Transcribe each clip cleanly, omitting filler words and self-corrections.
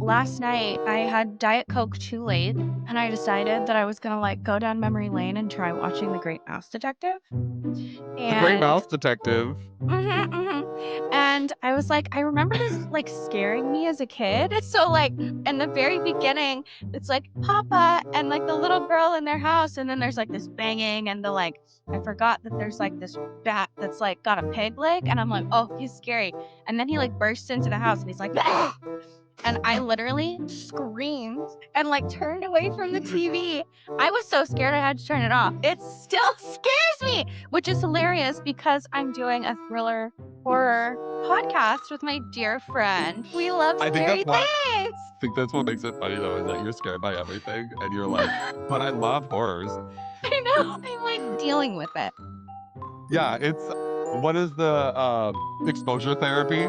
last night I had Diet Coke too late, and I decided that I was gonna like go down memory lane and try watching The Great Mouse Detective. The Great And Mouse Detective. and I was like, I remember this like scaring me as a kid. So like in the very beginning, it's like Papa and like the little girl in their house, and then there's like this banging and the like I forgot that there's like this bat that's like got a peg leg, and I'm like, oh, he's scary. And then he like bursts into the house and he's like, "Ah!" And I literally screamed and like turned away from the TV. I was so scared I had to turn it off. It still scares me, which is hilarious because I'm doing a thriller horror podcast with my dear friend. We love I think scary that's what things. what makes it funny though, is that you're scared by everything and you're like, but I love horrors. I know. I'm like dealing with it. Yeah, it's what is the exposure therapy?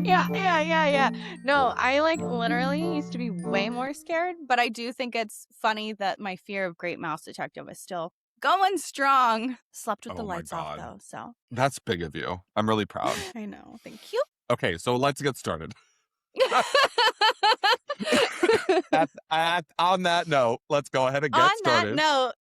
Yeah. No, I like literally used to be way more scared, but I do think it's funny that my fear of Great Mouse Detective is still going strong. Slept with the Oh my lights off God. though, so That's big of you. I'm really proud. I know. Thank you. Okay, so let's get started. On that note, let's go ahead and On get that started. note,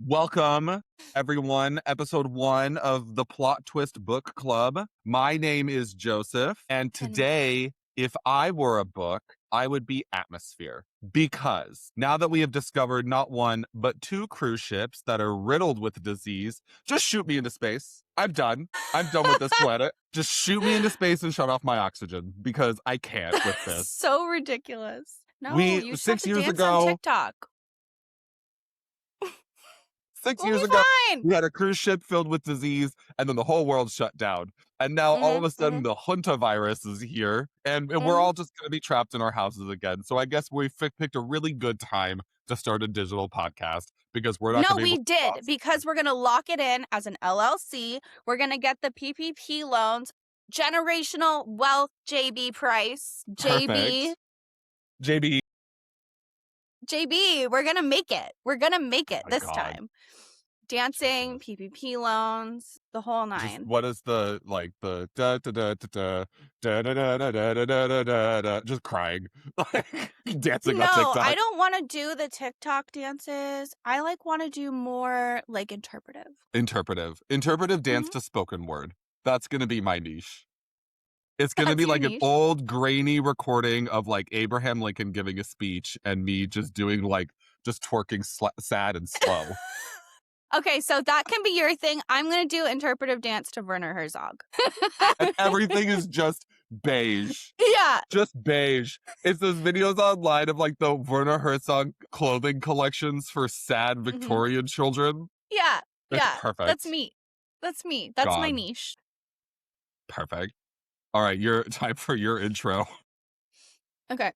Welcome, everyone. Episode 1 of the Plot Twist Book Club. My name is Joseph, and today, if I were a book, I would be Atmosphere. Because now that we have discovered not one, but 2 cruise ships that are riddled with disease, just shoot me into space. I'm done. I'm done with this planet. Just shoot me into space and shut off my oxygen because I can't with this. so ridiculous. No, We, you 6 should years dance ago, on TikTok. 6 We'll years be ago, fine. we had a cruise ship filled with disease, and then the whole world shut down. And now all of a sudden, the Junta virus is here, and we're all just going to be trapped in our houses again. So I guess we picked a really good time to start a digital podcast because we're not No, going to be we able to did talk. because we're going to lock it in as an LLC. We're going to get the PPP loans, generational wealth JB price. Perfect. JB. JB, we're going to make it. We're going to make it My this God. time. Dancing, PPP loans, the whole Just nine. what is the like the da da da da da da da da da da da da da da just crying like dancing on No, TikTok. I don't want to do the TikTok dances. I like want to do more like interpretive. Interpretive dance to spoken word. That's gonna be my niche. It's gonna That's be your like an niche. old grainy recording of like Abraham Lincoln giving a speech and me just doing like just twerking sad and slow. Okay, so that can be your thing. I'm going to do interpretive dance to Werner Herzog. And everything is just beige. Yeah. Just beige. It's those videos online of like the Werner Herzog clothing collections for sad Victorian children. Yeah. It's Yeah. perfect. That's me. That's my God. niche. Perfect. All right, time for your intro. Okay.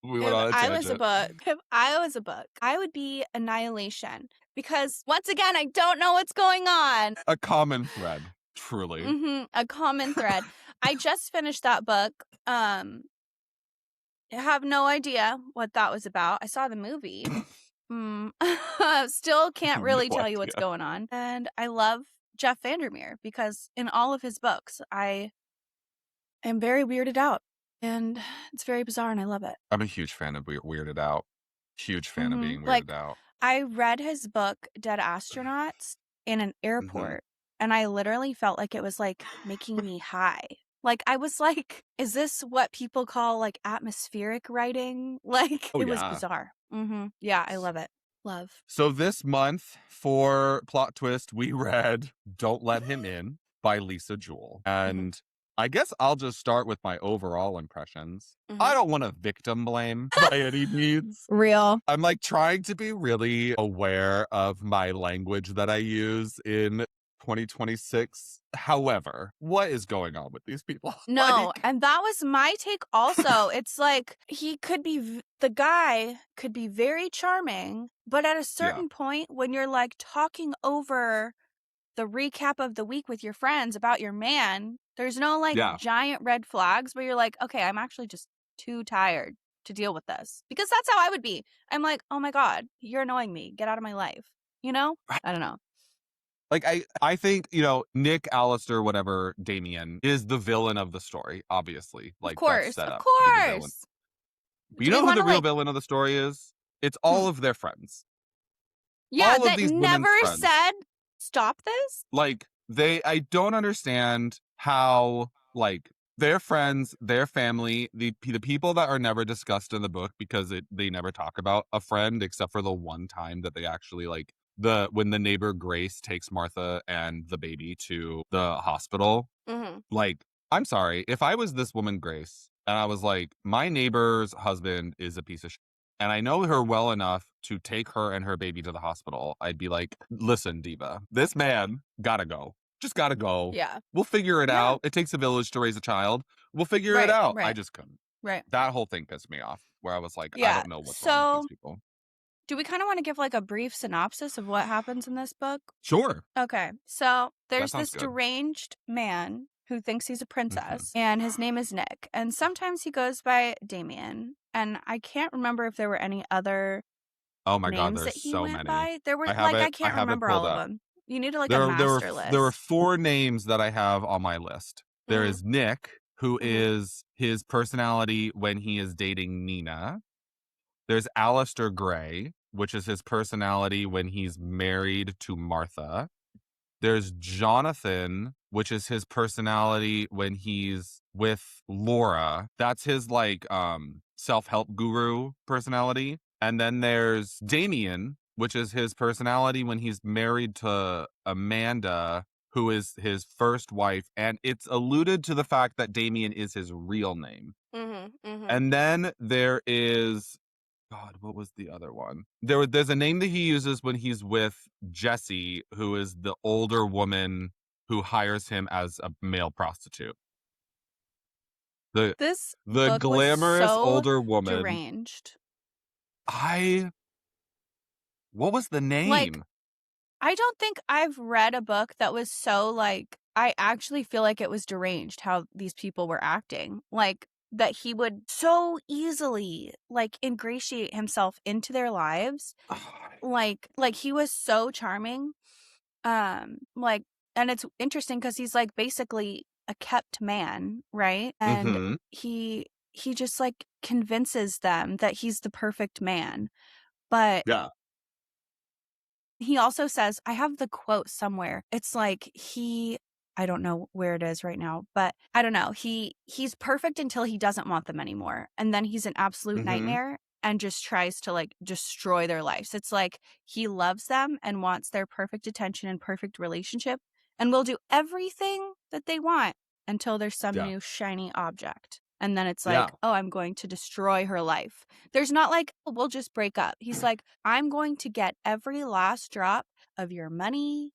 We went on a If I was a book, I would be Annihilation. Because once again, I don't know what's going on. A common thread, truly. A common thread. I just finished that book. I have no idea what that was about. I saw the movie. Still can't really tell you what's going on. And I love Jeff Vandermeer because in all of his books, I am very weirded out. And it's very bizarre and I love it. I'm a huge fan of Weirded Out. Huge fan of being weirded out. I read his book, Dead Astronauts, in an airport. And I literally felt like it was like making me high. Like I was like, is this what people call like atmospheric writing? Like it was bizarre. Yeah, I love it. Love. So this month for Plot Twist, we read Don't Let Him In by Lisa Jewell. And I guess I'll just start with my overall impressions. I don't want to victim blame by any means. Real. I'm like trying to be really aware of my language that I use in 2026. However, what is going on with these people? No, and that was my take also. It's like the guy could be very charming, but at a certain point when you're like talking over the recap of the week with your friends about your man, there's no like giant red flags where you're like, okay, I'm actually just too tired to deal with this. Because that's how I would be. I'm like, oh my God, you're annoying me. Get out of my life. You know? I don't know. Like, I think, you know, Nick, Alistair, whatever, Damien, is the villain of the story, obviously. Of Like, that's course. set Of up to be the villain. course. But you Do we know who want the to real like, villain of the story is? It's hmm, all of their friends. yeah, All of that these never women's friends. said stop this? Like, I don't understand how, like, their friends, their family, the people that are never discussed in the book because they never talk about a friend except for the one time that they actually, like, when the neighbor Grace takes Martha and the baby to the hospital. Mm-hmm. Like, I'm sorry, if I was this woman Grace and I was like, my neighbor's husband is a piece of shit, and I know her well enough to take her and her baby to the hospital, I'd be like, listen, Diva, this man gotta go. Just gotta go. Yeah. We'll figure it Yeah. out. It takes a village to raise a child. We'll figure it Right. out. I Right. just couldn't. Right. That whole thing pissed me off, where I was like, I Yeah. don't know what's wrong with these So people. do we kind of want to give like a brief synopsis of what happens in this book? Sure. Okay. So That there's sounds this good. deranged man who thinks he's a Hmm. princess, and his name is Nick. And sometimes he goes by Damien. And I can't remember if there were any other Oh my God, names there's that he so went many. by. There were I have like, it. I I can't have it remember pulled all of up. them. You need like a master There are list. 4 names that I have on my list. There Mm-hmm. is Nick, who Mm-hmm. is his personality when he is dating Nina. There's Alistair Gray, which is his personality when he's married to Martha. There's Jonathan, which is his personality when he's with Laura. That's his like self-help guru personality. And then there's Damien, which is his personality when he's married to Amanda, who is his first wife. And it's alluded to the fact that Damien is his real name. Mm-hmm. Mm-hmm. And then there is, God, what was the other one? There's a name that he uses when he's with Jessie, who is the older woman who hires him as a male prostitute. The This the book was glamorous so older woman. deranged. I What was the Like, name? I don't think I've read a book that was so like, I actually feel like it was deranged how these people were acting. Like, that he would so easily like ingratiate himself into their lives. Like he was so charming. Like, and it's interesting because he's like basically a kept man, right? And Mm-hmm. he just like convinces them that he's the perfect man. But Yeah. he also says, I have the quote somewhere. It's like I don't know where it is right now, but I don't know. He's perfect until he doesn't want them anymore. And then he's an absolute Mm-hmm. nightmare and just tries to like destroy their lives. It's like he loves them and wants their perfect attention and perfect relationship and will do everything that they want until there's some Yeah. new shiny object. And then it's Yeah. like, oh, I'm going to destroy her life. There's not like, oh, we'll just break up. He's like, I'm going to get every last drop of your money,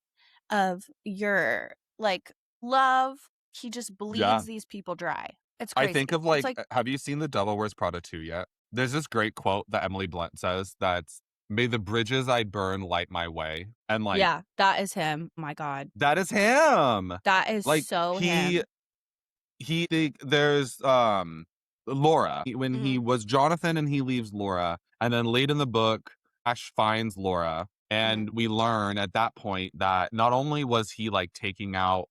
of your like love. He just Yeah. bleeds these people dry. It's I think crazy. of It's like, like, have you seen The Devil Wears Prada 2 yet? There's this great quote that Emily Blunt says that's, may the bridges I burn light my way. And like, yeah, that is him. My God. that is him. That is Like, so him. there's Laura when he Mm-hmm. was Jonathan and he leaves Laura, and then late in the book Ash finds Laura, Mm-hmm. and we learn at that point that not only was he like taking out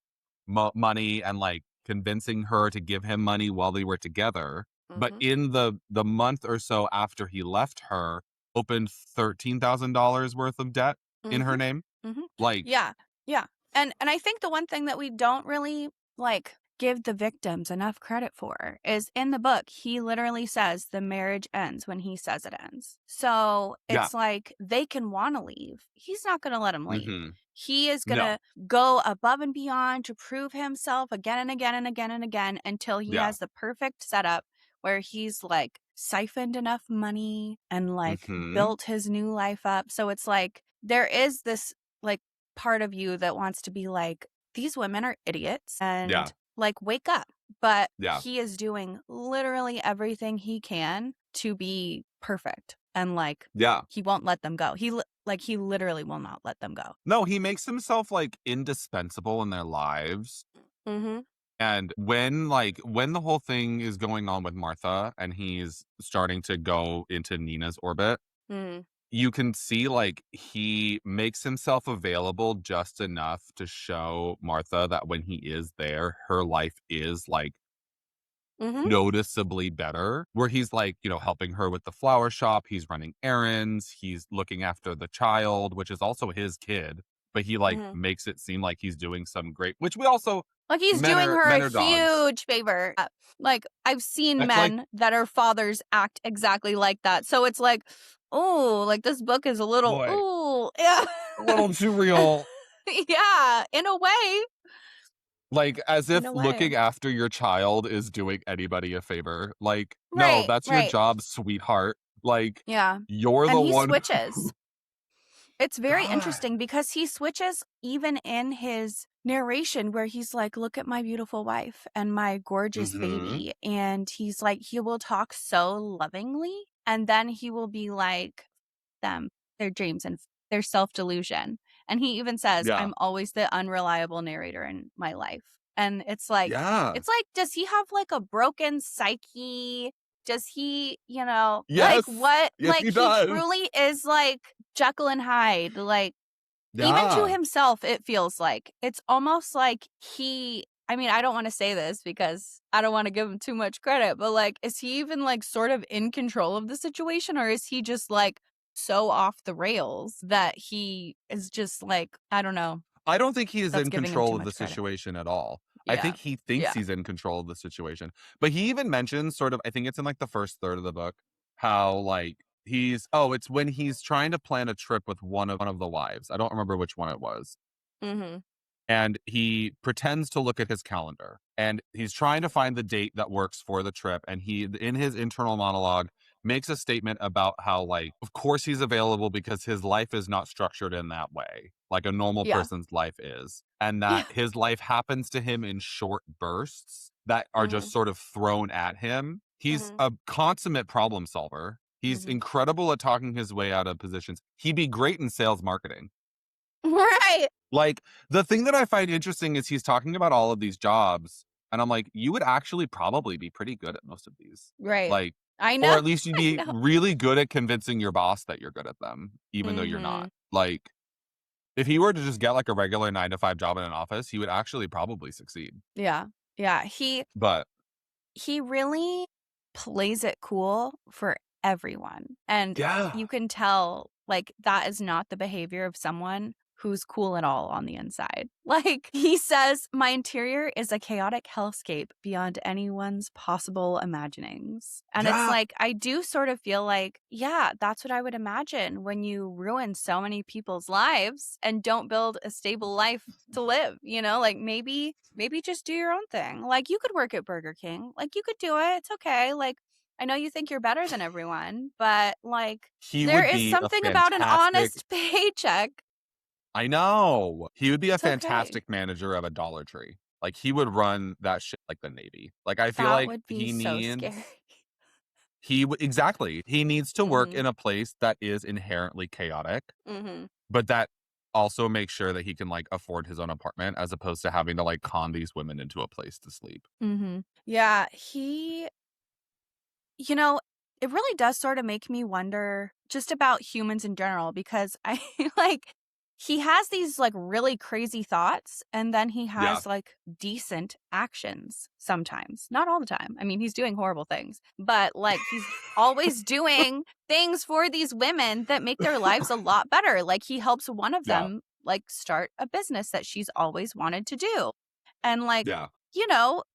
money and like convincing her to give him money while they were together, but Mm-hmm. in the month or so after he left her, opened $13,000 worth of debt in her Mm-hmm. name. Mm-hmm. Like, Yeah. Yeah. And I think the one thing that we don't really like give the victims enough credit for is in the book, he literally says the marriage ends when he says it ends. So yeah. it's like they can want to leave. He's not going to let them leave. Mm-hmm. He is going No. to go above and beyond to prove himself again and again and again and again until he Yeah. has the perfect setup where he's like siphoned enough money and like Mm-hmm. built his new life up. So it's like there is this like part of you that wants to be like, these women are idiots Yeah. and like wake up. But Yeah. he is doing literally everything he can to be perfect. And like Yeah. he won't let them go. He literally will not let them go. No, he makes himself like indispensable in their lives. Mm-hmm. And when the whole thing is going on with Martha and he's starting to go into Nina's orbit, Mm. you can see like he makes himself available just enough to show Martha that when he is there, her life is like Mhm. noticeably better. Where he's like, helping her with the flower shop, he's running errands, he's looking after the child, which is also his kid, but he like Mhm. makes it seem like he's doing some great, which we also Like, he's men doing are her a men are dogs. huge favor. Like, I've seen Like, men that are fathers act exactly like that. So it's like, oh, like, this book is a little, boy, ooh, yeah. a little too real. Yeah, in a way. Like, as In if a way. looking after your child is doing anybody a favor. Like, no, Right, that's your right. job, sweetheart. Like, Yeah. you're And the he one switches. It's very God. interesting because he switches even in his narration where he's like, look at my beautiful wife and my gorgeous Mhm. baby. And he's like, he will talk so lovingly. And then he will be like, them, their dreams and their self delusion. And he even says, Yeah. I'm always the unreliable narrator in my life. And Yeah. it's like, does he have like a broken psyche? Does he, like Yes. what? Yes, Like he he does. truly is like Jekyll and Hyde. Like even to Yeah. himself, it feels like it's almost like I mean, I don't want to say this because I don't want to give him too much credit, but like, is he even like sort of in control of the situation or is he just like so off the rails that he is just like, I don't know, I don't think he is that's in giving him control too of the much credit. situation at all. I Yeah. think he thinks Yeah. he's in control of the situation. But he even mentions sort of, I think it's in like the first third of the book, how like it's when he's trying to plan a trip with one of the wives. I don't remember which one it was. Mm-hmm. And he pretends to look at his calendar and he's trying to find the date that works for the trip, and he in his internal monologue makes a statement about how like of course he's available because his life is not structured in that way like a normal Yeah. person's life is, and that Yeah. his life happens to him in short bursts that are Mm-hmm. just sort of thrown at him. He's Mm-hmm. a consummate problem solver. He's Mm-hmm. incredible at talking his way out of positions. He'd be great in sales marketing. Right. Like, the thing that I find interesting is he's talking about all of these jobs, and I'm like, "You would actually probably be pretty good at most of these." Right. Like, I or know. at least you'd I be know. really good at convincing your boss that you're good at them, even though you're Mm-hmm. not. Like, if he were to just get, like, a regular 9 to 5 job in an office, he would actually probably succeed. Yeah. Yeah. But He really plays it cool for everyone. And yeah. you can tell, like, that is not the behavior of someone who's cool at all on the inside. Like, he says, my interior is a chaotic hellscape beyond anyone's possible imaginings. And it's Yeah. like, I do sort of feel like, yeah, that's what I would imagine when you ruin so many people's lives and don't build a stable life to live, like maybe just do your own thing. Like you could work at Burger King. Like you could do it. It's okay. Like I know you think you're better than everyone, but like He there would is be a something about an fantastic honest paycheck. I know. He would be a It's okay. fantastic manager of a Dollar Tree. Like, he would run that shit like the Navy. Like, I feel That like would be so scary. exactly. He needs to work Mhm. in a place that is inherently chaotic, Mhm. but that also makes sure that he can, like, afford his own apartment as opposed to having to, like, con these women into a place to sleep. Mhm. Yeah, You know, it really does sort of make me wonder just about humans in general because I like he has these like really crazy thoughts and then he Yeah. has like decent actions sometimes. Not all the time. I mean, he's doing horrible things, but like he's always doing things for these women that make their lives a lot better. Like he helps one of Yeah. them like start a business that she's always wanted to do. And like Yeah.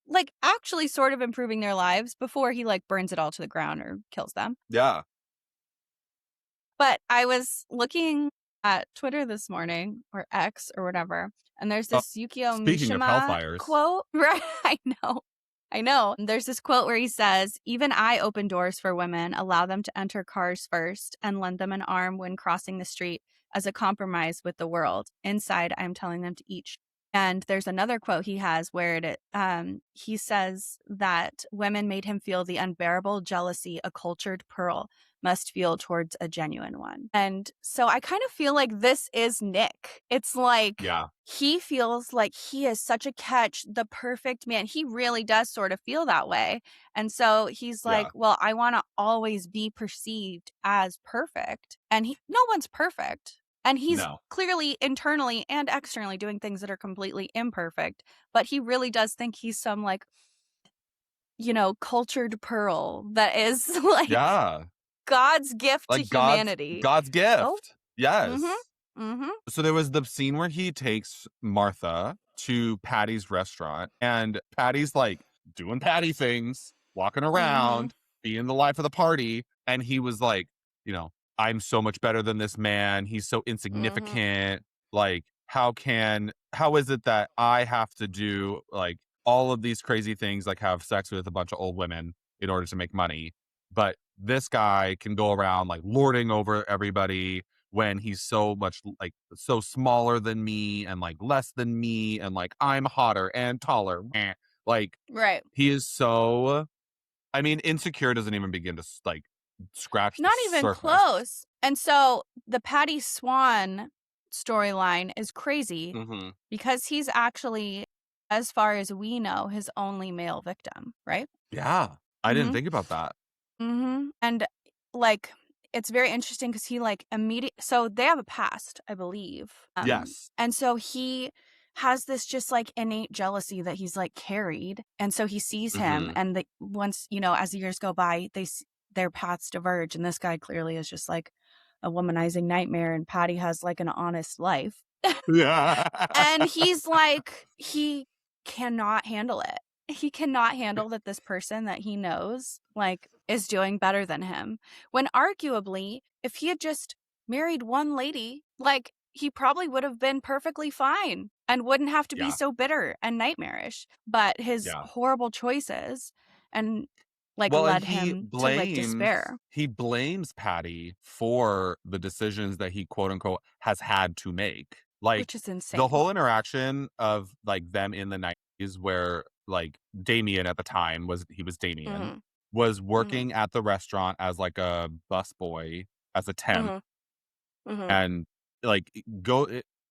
like actually sort of improving their lives before he like burns it all to the ground or kills them. Yeah. But I was looking at Twitter this morning or X or whatever, and there's Uh, this Yukio speaking of Mishima hellfires. quote. Right. I know. I know. There's this quote where he says, even I open doors for women, allow them to enter cars first, and lend them an arm when crossing the street as a compromise with the world. Inside, I'm telling them to eat. And there's another quote he has where he says that women made him feel the unbearable jealousy a cultured pearl must feel towards a genuine one. And so I kind of feel like this is Nick. It's like Yeah. he feels like he is such a catch, the perfect man. He really does sort of feel that way. And so he's Yeah. like, well, I want to always be perceived as perfect. And no one's perfect. And he's No. clearly internally and externally doing things that are completely imperfect. But he really does think he's some like, cultured pearl that is like Yeah. God's gift to Like humanity. God's Oh, gift. mm-hmm. Yes. Mm-hmm. So there was the scene where he takes Martha to Patty's restaurant, and Patty's like doing Patty things, walking Mm-hmm. around, being the life of the party. And he was like, I'm so much better than this man. He's so Mm-hmm. insignificant. Like, how is it that I have to do like all of these crazy things, like have sex with a bunch of old women in order to make money? But this guy can go around like lording over everybody when he's so much like so smaller than me and like less than me and like I'm hotter and taller. Like Right. he is so, I mean, insecure doesn't even begin to like scratch the Not even surface. close. And so the Patty Swan storyline is crazy Mm-hmm. because he's actually, as far as we know, his only male victim, right? Yeah. I didn't Mm-hmm. think about that. Mm-hmm. And like it's very interesting because he like so they have a past, I believe. Yes. And so he has this just like innate jealousy that he's like carried. And so he sees him Mm-hmm. and once, as the years go by, their paths diverge. And this guy clearly is just like a womanizing nightmare and Patty has like an honest life. Yeah. And he's like, he cannot handle it. He cannot handle that this person that he knows, like, is doing better than him. When arguably, if he had just married one lady, like, he probably would have been perfectly fine and wouldn't have to be Yeah. so bitter and nightmarish. But his Yeah. horrible choices and like Well, and led him to like despair, he blames Patty for the decisions that he quote unquote has had to make. Like which is the insane. whole interaction of like them in the 90s where like Damien at the time was Damien Mm-hmm. was Mm-hmm. working at the restaurant as like a busboy as a temp, Mm-hmm. and like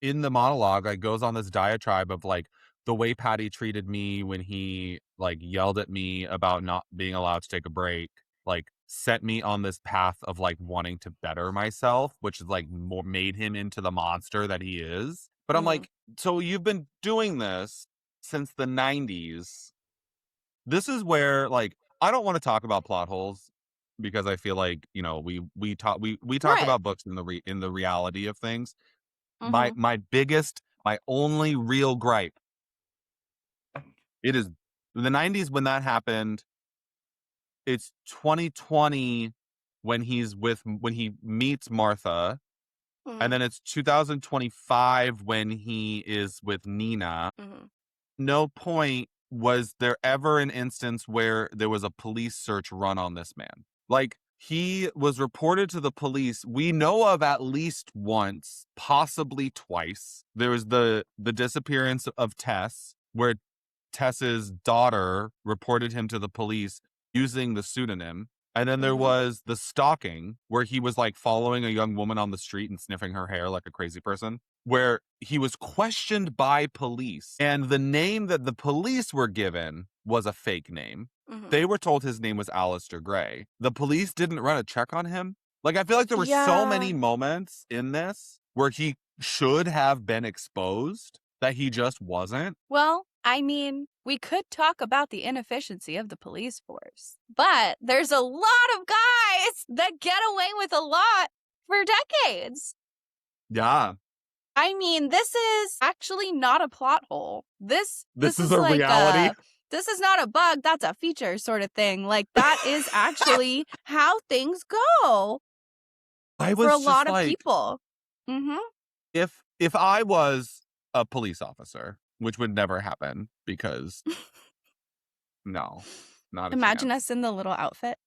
in the monologue like goes on this diatribe of like the way Patty treated me when he like yelled at me about not being allowed to take a break, like set me on this path of like wanting to better myself, which is like more made him into the monster that he is. But I'm Mm-hmm. like, so you've been doing this since the 90s. This is where like I don't want to talk about plot holes because I feel like, we talk Right. about books in the reality of things. Mm-hmm. My only real gripe, it is the 90s when that happened. It's 2020 when he meets Martha, and Mm-hmm. then it's 2025 when he is with Nina. Mm-hmm. No point was there ever an instance where there was a police search run on this man. Like he was reported to the police. We know of at least once, possibly twice. There was the disappearance of Tess, where Tess's daughter reported him to the police using the pseudonym. And then there Mm-hmm. was the stalking, where he was like following a young woman on the street and sniffing her hair like a crazy person, where he was questioned by police. And the name that the police were given was a fake name. Mm-hmm. They were told his name was Alistair Gray. The police didn't run a check on him. Like, I feel like there were so Yeah. many moments in this where he should have been exposed that he just wasn't. Well, I mean, we could talk about the inefficiency of the police force, but there's a lot of guys that get away with a lot for decades. Yeah. I mean, this is actually not a plot hole. This This is is a like reality. this is not a bug, that's a feature sort of thing. Like that is actually how things go I for a was just lot of like, people. Mhm. if I was a police officer, which would never happen because no, not a Imagine chance. us in the little outfits.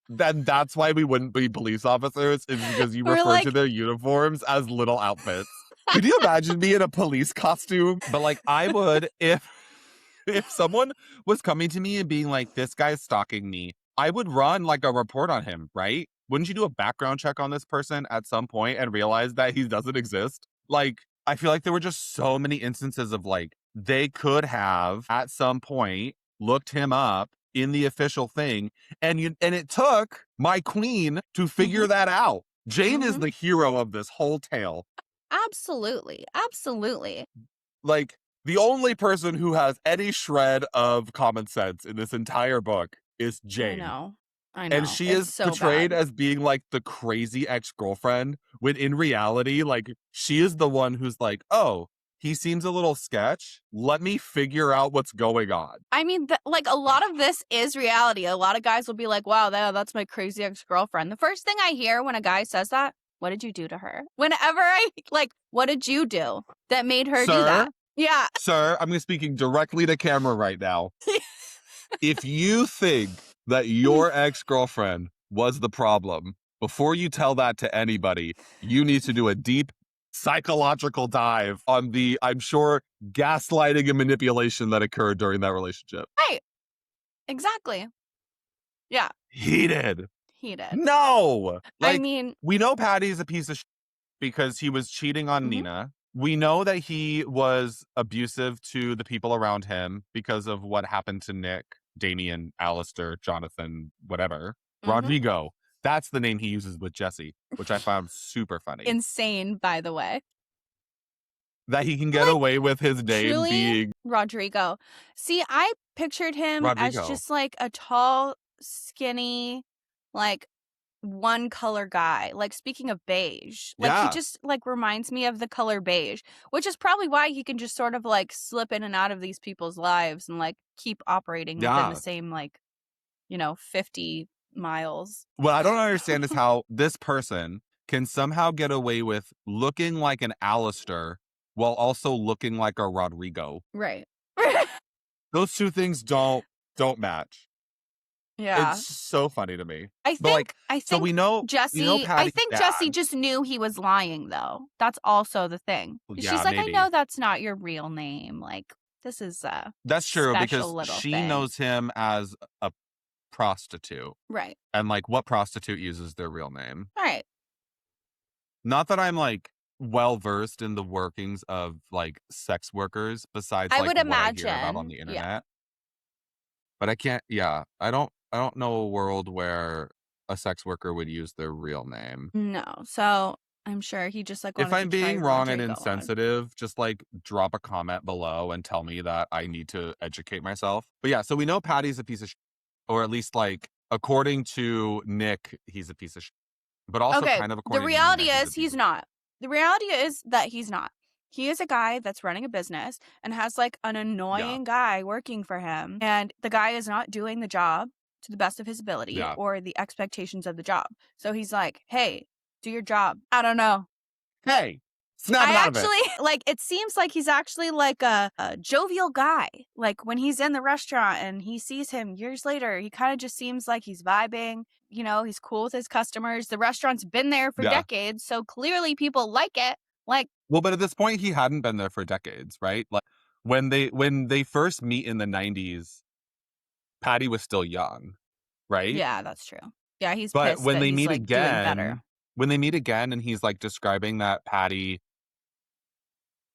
That's why we wouldn't be police officers, is because you We're refer to like their uniforms as little outfits. Could you imagine me in a police costume? But like I would if someone was coming to me and being like, this guy's stalking me, I would run like a report on him, right? wouldn't you do a background check on this person at some point and realize that he doesn't exist? Like, I feel like there were just so many instances of like, they could have at some point looked him up in the official thing, and it took my queen to Mhm. figure that out. Jane is Mhm. the hero of this whole tale. Absolutely. Absolutely. Like, the only person who has any shred of common sense in this entire book is I Jane. know. I And know. she It's is so portrayed bad. as being like the crazy ex-girlfriend, when in reality, like, she is the one who's like, oh, he seems a little sketch. Let me figure out what's going on. I mean, like, a lot of this is reality. A lot of guys will be like, wow, that's my crazy ex-girlfriend. The first thing I hear when a guy says that, what did you do to her? Whenever what did you do that made her do that? Sir, Yeah. sir, I'm speaking directly to camera right now. If you think that your ex-girlfriend was the problem, before you tell that to anybody, you need to do a deep psychological dive on the, I'm sure, gaslighting and manipulation that occurred during that relationship. Right. Exactly. Yeah. He did. He did. No! I Like, mean, we know Patty's a piece of because he was cheating on mhm, Nina. We know that he was abusive to the people around him because of what happened to Nick, Damien, Alistair, Jonathan, whatever. mhm. Rodrigo. That's the name he uses with Jesse, which I found super funny. Insane, by the way. That he can get Like, away with his name truly, being Rodrigo. See, I pictured him as Rodrigo. just like a tall, skinny, like one color guy. Like, speaking of beige, like he Yeah. just like reminds me of the color beige, which is probably why he can just sort of like slip in and out of these people's lives and like keep operating within the Yeah. same 50 miles. What I don't understand is how this person can somehow get away with looking like an Alistair while also looking like a Rodrigo. Right. Those two things don't match. Yeah. It's so funny to me. I But like, think I so think Jesse I Patty's think Jesse dad. just knew he was lying though. That's also the thing. Well, She's yeah, like, "I maybe. know that's not your real name. Like, this is a That's true special because little she thing." knows him as a prostitute. Right. And like, what prostitute uses their real name? Right. Not that I'm like well versed in the workings of like sex workers besides I like would what I hear about on imagine. the Yeah. internet. But I can't, yeah, I don't know a world where a sex worker would use their real name. No. So, I'm sure he just like If wanted to I'm try being wrong and Rodrigo on. insensitive, just like drop a comment below and tell me that I need to educate myself. But yeah, so we know Patty's a piece of or at least like according to Nick, he's a piece of but also Okay, kind of the according to Nina, reality he's a is piece he's of not. The reality is that he's not. He is a guy that's running a business and has like an yeah, annoying guy working for him. And the guy is not doing the job to the best of his ability yeah. or the expectations of the job. So he's like, hey, do your job. I don't know. Hey, snap it I out of it. actually, like, it seems like he's actually like a jovial guy. Like, when he's in the restaurant and he sees him years later, he kind of just seems like he's vibing. You know, he's cool with his customers. The restaurant's been there for Yeah. decades, so clearly people like it. Like, Well, but at this point, he hadn't been there for decades, right? Like when they first meet in the 90s, Patty was still young, right? yeah, that's true. Yeah, he's But pissed when that they he's meet like doing better. again, and he's like describing that Patty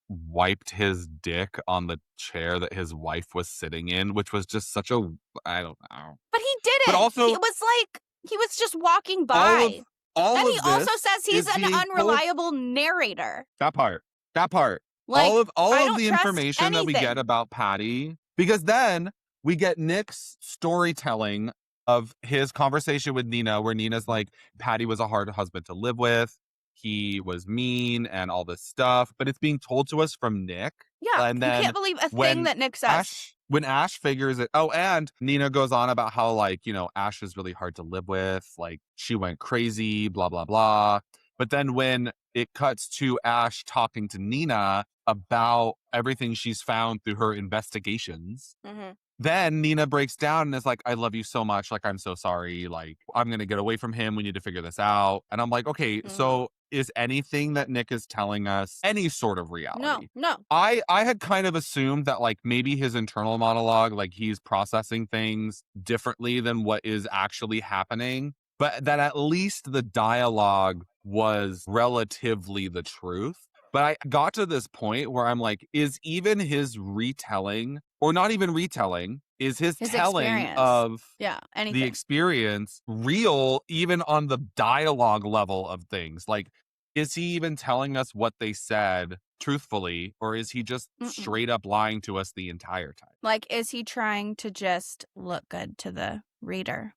wiped his dick on the chair that his wife was sitting in, which was just such a, I don't know. But he But didn't. also It was like he was just walking all by. of all And he of also this says he's is an being told. unreliable narrator. That part. That part. Like, All I of don't the trust information that we get anything. about Patty, because then we get Nick's storytelling of his conversation with Nina, where Nina's like, Patty was a hard husband to live with. He was mean and all this stuff, but it's being told to us from Nick. Yeah, And you then can't believe a thing when that Nick says. Ash figures it, oh, and Nina goes on about how, like, you know, Ash is really hard to live with, like she went crazy, blah blah blah. But then when it cuts to Ash talking to Nina about everything she's found through her investigations, Mm-hmm. then Nina breaks down and is like, I love you so much. Like, I'm so sorry. Like, I'm going to get away from him. We need to figure this out. And I'm like, okay, Mm-hmm. so is anything that Nick is telling us any sort of No, reality? no. I had kind of assumed that like maybe his internal monologue, like he's processing things differently than what is actually happening. but that at least the dialogue was relatively the truth. But I got to this point where I'm like, is even his retelling, or not even retelling, is his telling experience. of Yeah, the anything. experience real, even on the dialogue level of things? Like, is he even telling us what they said truthfully, or is he just straight up lying to us the entire time? Like, is he trying to just look good to the reader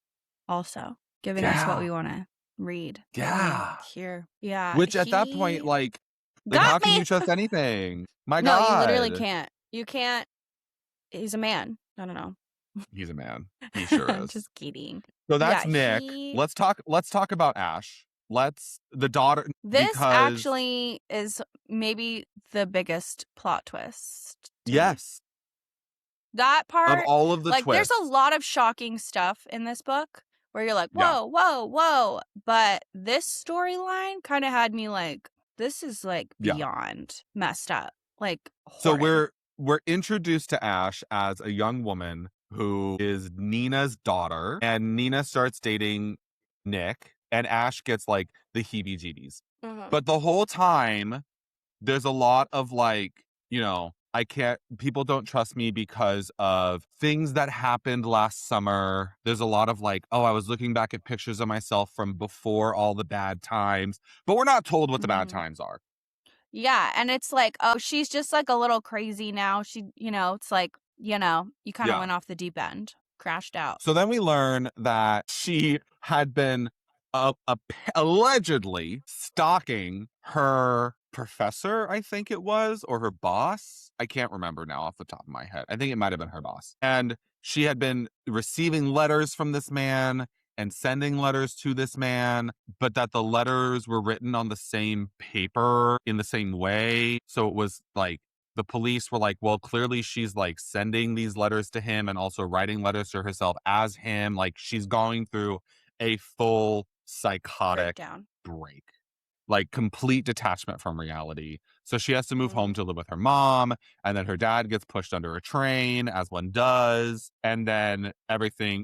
also? Giving us what we want to read. Yeah. Hear. Yeah. Which at that point, like got how can me! you trust anything? My No, God. you literally can't. You can't. He's a man. I don't know. He's a man. He sure is. Just kidding. So that's Yeah, Nick. Let's talk about Ash. The daughter, This because actually is maybe the biggest plot twist. to me. yes, That of part, all of the like, there's twists. a lot of shocking stuff in this book where you're like, Yeah. whoa, whoa, whoa. But this storyline kind of had me like, this is like Yeah. beyond messed up. Like, So horrid. we're introduced to Ash as a young woman who is Nina's daughter, and Nina starts dating Nick, and Ash gets like the heebie-jeebies. But the whole time, there's a lot of like, people don't trust me because of things that happened last summer. There's a lot of like, oh, I was looking back at pictures of myself from before all the bad times, but we're not told what the bad times are. Yeah, and it's like, oh, she's just like a little crazy now. She, it's like, you kind of went off the deep end, crashed out. So then we learn that she had been allegedly stalking her professor, I think it was, or her boss. I can't remember now off the top of my head. I think it might have been her boss. And she had been receiving letters from this man and sending letters to this man, but that the letters were written on the same paper in the same way. So it was like, the police were like, well, clearly she's like sending these letters to him and also writing letters to herself as him. Like, she's going through a full psychotic break, like complete detachment from reality. So she has to move home to live with her mom, and then her dad gets pushed under a train, as one does, and then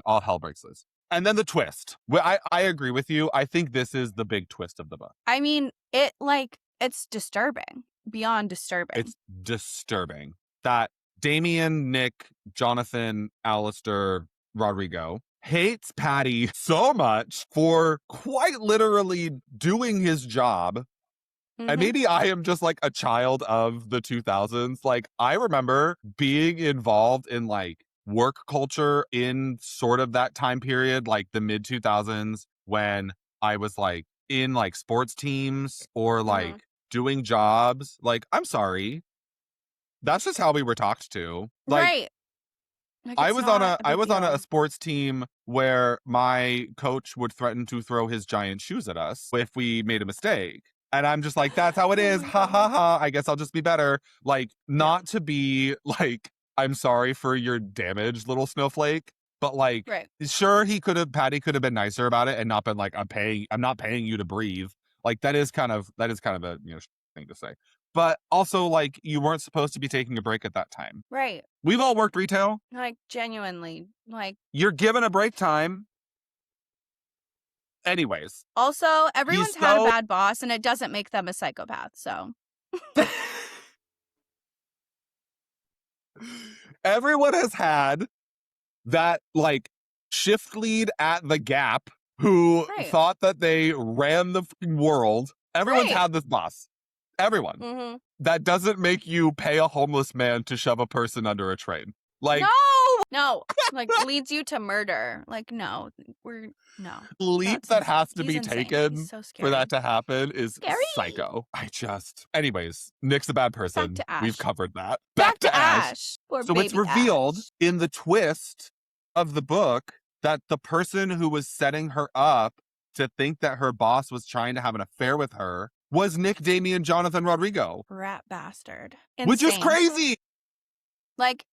all hell breaks loose. And then the twist. Well, I agree with you. I think this is the big twist of the book. I mean, it's disturbing. Beyond disturbing. It's disturbing that Damien, Nick, Jonathan, Alistair, Rodrigo hates Patty so much for quite literally doing his job. And maybe I am just like a child of the 2000s. Like, I remember being involved in like work culture in sort of that time period, like the mid 2000s, when I was like in like sports teams or like doing jobs. Like, I'm sorry, that's just how we were talked to. Like, right. Like, I was on a sports team where my coach would threaten to throw his giant shoes at us if we made a mistake. And I'm just like, that's how it is. Ha ha ha. I guess I'll just be better. Like, not to be like, I'm sorry for your damage, little snowflake. But like, sure, Patty could have been nicer about it and not been like, I'm not paying you to breathe. Like, that is kind of a thing to say. But also, like, you weren't supposed to be taking a break at that time. Right. We've all worked retail. Like, genuinely. Like, you're given a break time. Anyways. Also, everyone's had a bad boss, and it doesn't make them a psychopath, so. Everyone has had that, like, shift lead at the Gap who thought that they ran the world. Everyone's had this boss. Everyone. That doesn't make you pay a homeless man to shove a person under a train. Like, no, like, leads you to murder. Like, no. Leap that has to be taken so for that to happen is psycho. Anyways, Nick's a bad person. We've covered that. Back to Ash. So it's revealed in the twist of the book that the person who was setting her up to think that her boss was trying to have an affair with her was Nick, Damien, Jonathan, Rodrigo. Rat bastard. Which is crazy. Like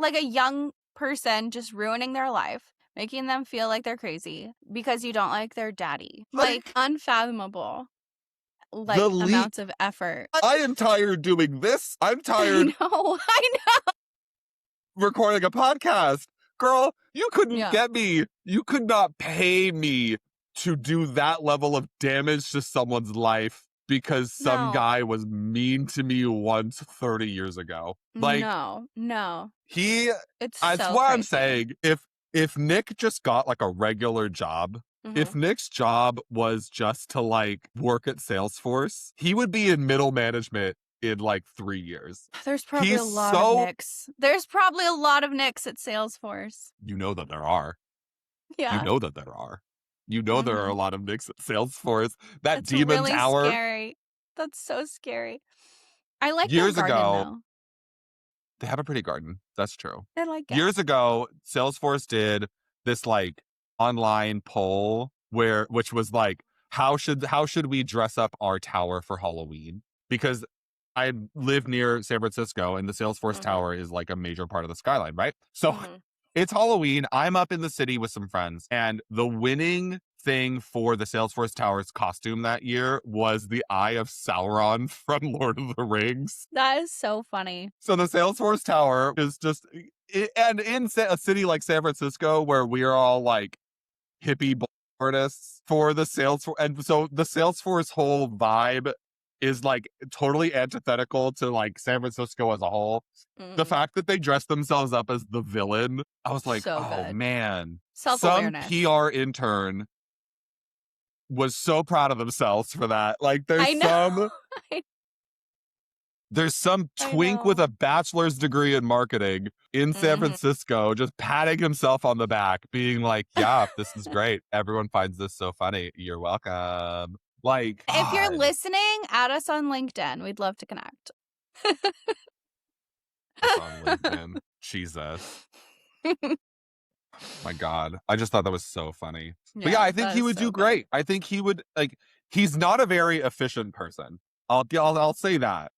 a young person just ruining their life, making them feel like they're crazy because you don't like their daddy. Like unfathomable. Like, amounts of effort. I am tired doing this. I'm tired. I know. Recording a podcast. Girl, you couldn't get me. You could not pay me to do that level of damage to someone's life because some No. guy was mean to me once 30 years ago. Like, No. No. he, It's that's so what I'm crazy. saying. If Nick just got like a regular job, if Mhm. Nick's job was just to like work at Salesforce, he would be in middle management in like 3 years. There's probably He's a lot of so, Nicks. There's probably a lot of Nicks at Salesforce. you know that there are. You Yeah. know that there are. You know there are a Mhm. lot of Nicks at Salesforce. That It's demon really tower. scary. That's so scary. I like their Years garden, ago, though. they have a pretty garden. That's true. I like it. Years ago, Salesforce did this like online poll which was like, how should we dress up our tower for Halloween? Because I live near San Francisco and the Salesforce Mhm. Tower is like a major part of the skyline, right? So Mhm. it's Halloween. I'm up in the city with some friends, and the winning thing for the Salesforce Tower's costume that year was the Eye of Sauron from Lord of the Rings. That is so funny. So the Salesforce Tower is just, and in a city like San Francisco, where we are all like hippie artists for the Salesforce, and so the Salesforce whole vibe is like totally antithetical to like San Francisco as a whole. The Mhm. fact that they dressed themselves up as the villain, I was like, So oh good. man, some Self-awareness. PR intern was so proud of themselves for that. Like, I know. I there's some I twink with know. a bachelor's degree in marketing in San Mhm. Francisco just patting himself on the back, being like, yeah, this is great. Everyone finds this so funny. You're welcome. Like, If you're God, listening, add us on LinkedIn. We'd love to connect. it's on LinkedIn. Jesus. My God. I just thought that was so funny. But yeah, Yeah, I think that he is would do so good. great. I think he would like, he's not a very efficient person. I'll say that.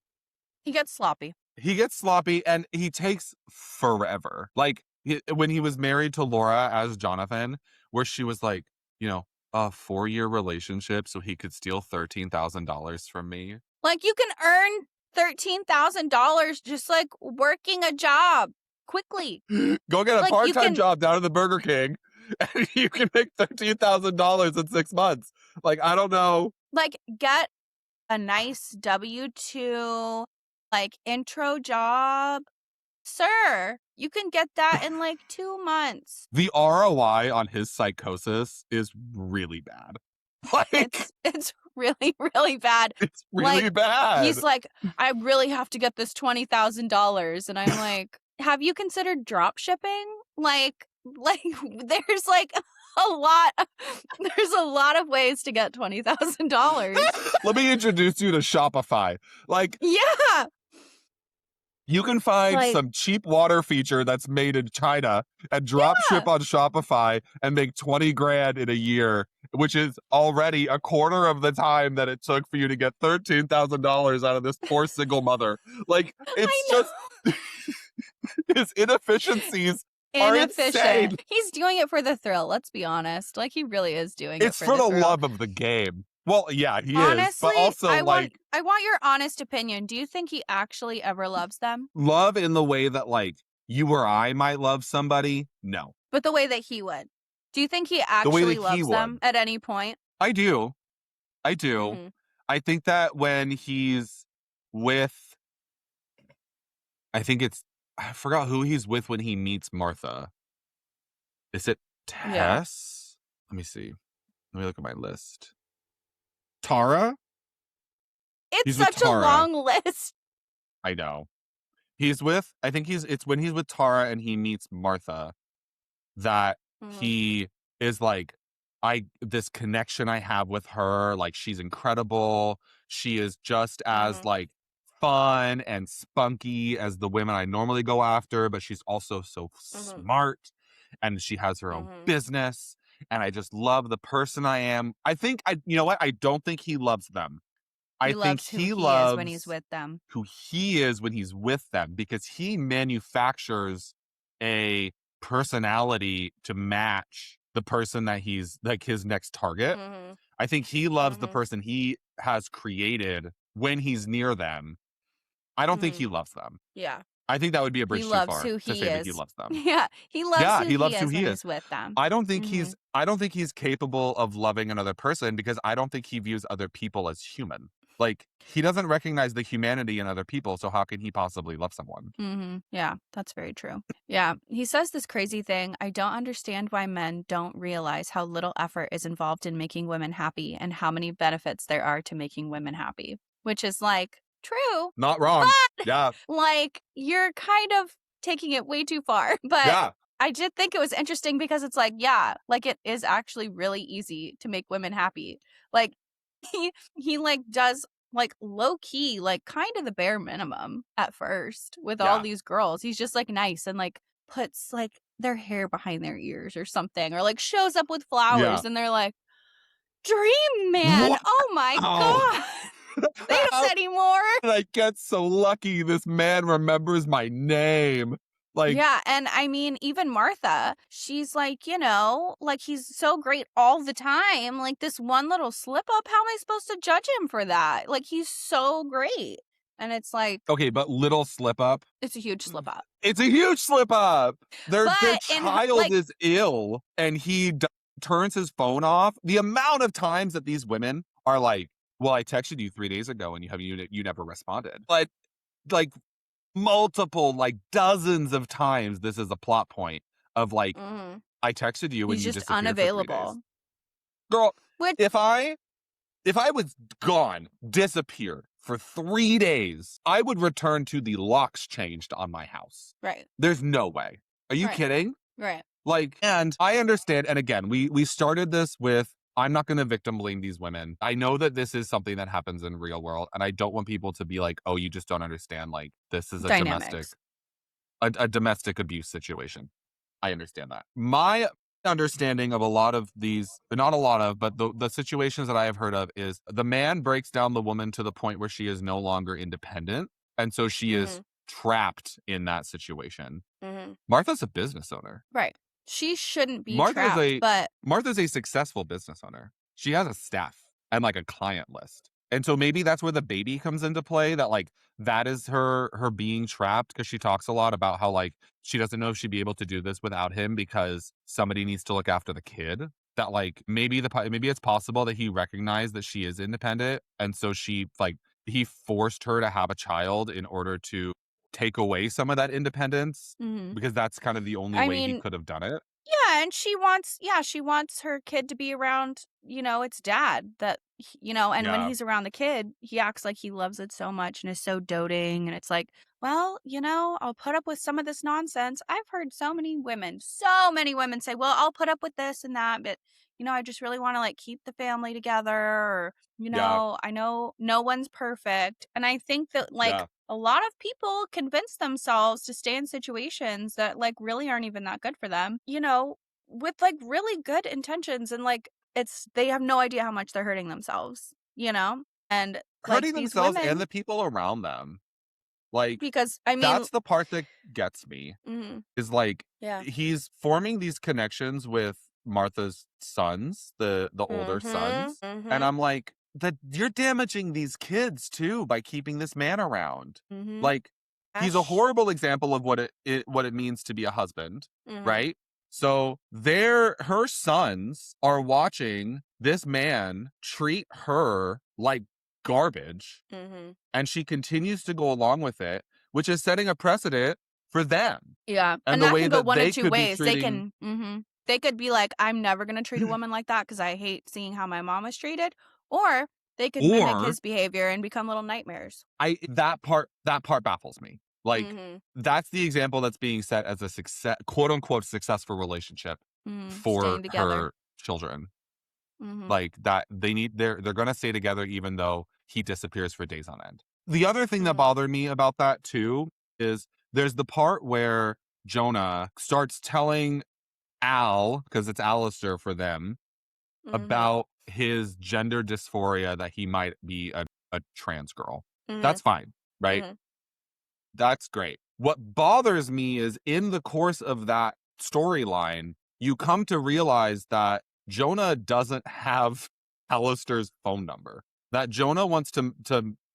He gets sloppy. He gets sloppy and he takes forever. Like when he was married to Laura as Jonathan, where she was like, you know, a 4-year relationship so he could steal $13,000 from me. Like, you can earn $13,000 just, like, working a job quickly. Go get a Like, you part-time can, job down at the Burger King and you can make $13,000 in 6 months. Like, I don't know. like, get a nice W-2, like, intro job. Sir, you can get that in, like, 2 months. The ROI on his psychosis is really bad. Like, It's really, really bad. it's really Like, bad. he's like, "I really have to get this $20,000." And I'm like, "Have you considered drop shipping?" Like, there's, like, a lot there's a lot of ways to get $20,000. Let me introduce you to Shopify. Like, Yeah! you can find Like, some cheap water feature that's made in China and drop yeah! ship on Shopify and make 20 grand in a year, which is already a quarter of the time that it took for you to get $13,000 out of this poor single mother. Like, I it's just, know. his inefficiencies are insane. Inefficient. He's doing it for the thrill, let's be honest. Like, he really is doing it It's for for the the thrill. love of the game. Well, yeah, he is, but Honestly, also like, I want your honest opinion. Do you think he actually ever loves them? love in the way that like you or I might love somebody. No, But the way that he would. Do you think he the way that actually he loves them would. at any point? I do. I do. Mhm. I think that when he's with, I think it's, I forgot who he's with when he meets Martha. Is it Yeah. Tess? Let me see. Let me look at my list. Tara? It's He's with such a Tara. long list. I know. I think it's when he's with Tara and he meets Martha that Mhm. he is like, this connection I have with her, like she's incredible. She is just as Mhm. like fun and spunky as the women I normally go after, but she's also so Mhm. smart and she has her own Mhm. business. And I just love the person I am. You know what? I don't think he loves them. I He think loves who he he is when he's loves with them. who he is when he's with them because he manufactures a personality to match the person that he's like his next target. Mhm. I think he loves the Mhm. person he has created when he's near them. I don't think he Mhm. loves them. Yeah. I think that would be a He bridge too loves far who to he say that he is. loves them. Yeah, he loves Yeah, who he he loves who is he when is. he's with them. I don't think Mhm. he's capable of loving another person because I don't think he views other people as human. Like, he doesn't recognize the humanity in other people, so how can he possibly love someone? Mhm. Yeah, that's very true. Yeah, he says this crazy thing, "I don't understand why men don't realize how little effort is involved in making women happy and how many benefits there are to making women happy." Which is, like, true, Not wrong. but, Yeah. like, you're kind of taking it way too far. But Yeah. I did think it was interesting because it's like, yeah, like, it is actually really easy to make women happy. Like, he, like, does like low key, like kind of the bare minimum at first with all Yeah. these girls. He's just like nice and like puts like their hair behind their ears or something, or like shows up with Yeah. flowers and they're like, Dream Man. Wow. Oh my God. They How don't anymore. did I get so lucky this man remembers my name? Like, Yeah, and I mean, even Martha, she's like, like he's so great all the time. Like this one little slip up, how am I supposed to judge him for that? Like he's so great. And it's like, okay, but little slip up. it's a huge slip up. It's a huge slip up. Their But in child like, is ill and he turns his phone off. The amount of times that these women are like, "Well, I texted you 3 days ago and you never responded." But like multiple, like dozens of times, this is a plot point of like, mhm, I texted you and he's you just disappeared for 3 days. unavailable. Girl, Which, if I was gone, disappeared for 3 days, I would return to the locks changed on my house. right, There's no way. Are you right, kidding? right. Like, and I understand. And again, we started this with, I'm not going to victim blame these women. I know that this is something that happens in real world, and I don't want people to be like, oh, you just don't understand. Like, this is Dynamics. a domestic abuse situation. I understand that. My understanding of a lot of these, not a lot of, but the situations that I have heard of is the man breaks down the woman to the point where she is no longer independent. And so she is Mhm, trapped in that situation. mhm. Martha's a business owner. Right. She shouldn't be Martha's trapped, a but Martha's a successful business owner. She has a staff and like a client list. And so maybe that's where the baby comes into play, that like that is her being trapped, because she talks a lot about how like she doesn't know if she'd be able to do this without him because somebody needs to look after the kid. That like maybe it's possible that he recognized that she is independent, and so he forced her to have a child in order to take away some of that independence, mhm. because that's kind of the only I way he mean, could have done it. yeah, and she wants her kid to be around, its dad that, and when Yeah. he's around the kid, he acts like he loves it so much and is so doting. And it's like, well, I'll put up with some of this nonsense. I've heard so many women say, well, I'll put up with this and that, but, I just really want to like keep the family together. Or, Yeah. I know no one's perfect. And I think that like Yeah. a lot of people convince themselves to stay in situations that like really aren't even that good for them, with like really good intentions, and like they have no idea how much they're hurting themselves. And like Hurting these themselves and women, the people around them. Like, because I mean, that's the part that gets me, mhm, is like yeah. he's forming these connections with Martha's sons, the older Mhm. sons. And Mhm. I'm like, that you're damaging these kids too by keeping this man around. Mhm. Like, he's a Ash. horrible example of what it means to be a husband, Mhm. right? So her sons are watching this man treat her like garbage, Mhm. and she continues to go along with it, which is setting a precedent for them Yeah, and and the that way can go that one of they two could be ways. treating. They could be like, "I'm never gonna treat a woman like that because I hate seeing how my mom was treated," or they could mimic Or his behavior and become little nightmares. I that part baffles me. Like, Mhm. that's the example that's being set as a success, quote unquote, successful relationship Mhm. for Staying together. her children. Mhm. Like, that they're gonna stay together even though he disappears for days on end. The other thing that Mhm. bothered me about that too is there's the part where Jonah starts telling Al, because it's Alistair for them, Mhm. about his gender dysphoria, that he might be a trans girl. Mhm. That's fine, right? Mhm. That's great. What bothers me is in the course of that storyline, you come to realize that Jonah doesn't have Alistair's phone number. That Jonah wants to